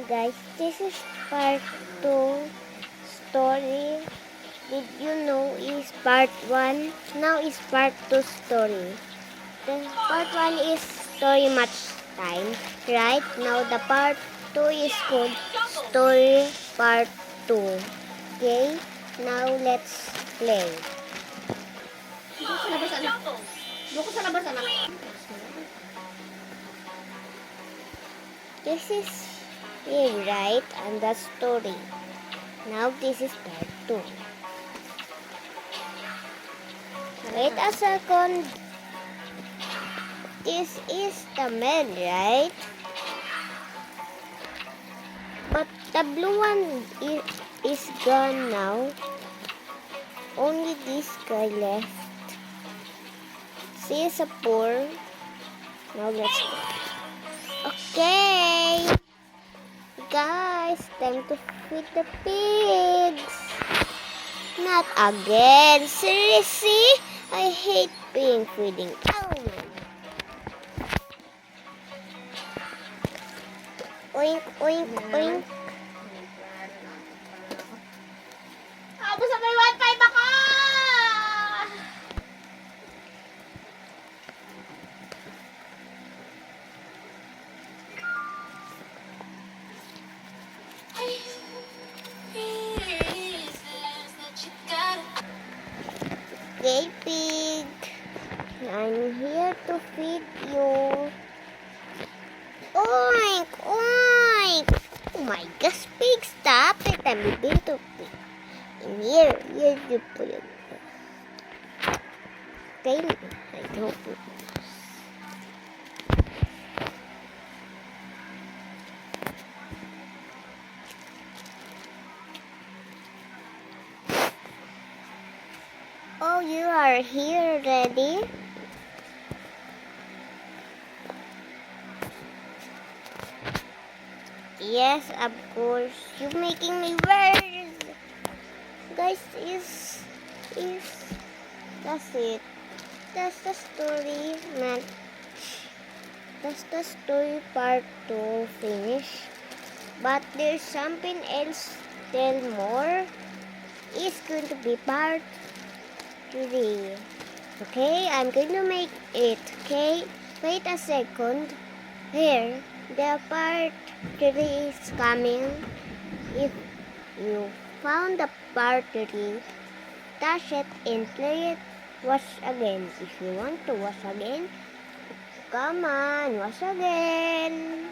guys, this is part 2 story. Did you know is part 1? Now is part 2 story. The part 1 is story much time. Right now the part 2 is called story part 2. Okay? Now let's play. Doon sa labas, anak. Doon ko sa labas, anak. This is here, right? And the story. Now this is part 2. Wait a second. This is the man, right? But the blue one is gone now. Only this guy left. See, is a poor. Now let's go. Okay. Guys, time to feed the pigs. Not again. Seriously? I hate being feeding. Oh my. Oink, oink, oink. Abo sa may 1.5 ako! Okay, pig. I'm here to feed you. Oink, oink. Oh my gosh, pig, stop it. I'm going to pig. In here, you put it. Okay, I don't put it. Oh, you are here already? Yes, of course. You're making me worse. Guys, that's it. That's the story, man. That's the story part 2 finish. But there's something else. Tell more. It's going to be part 3. Okay, I'm going to make it. Okay, wait a second. Here, the part 3 is coming. If you found the part 3, touch it and play it. Watch again. If you want to watch again, come on, watch again.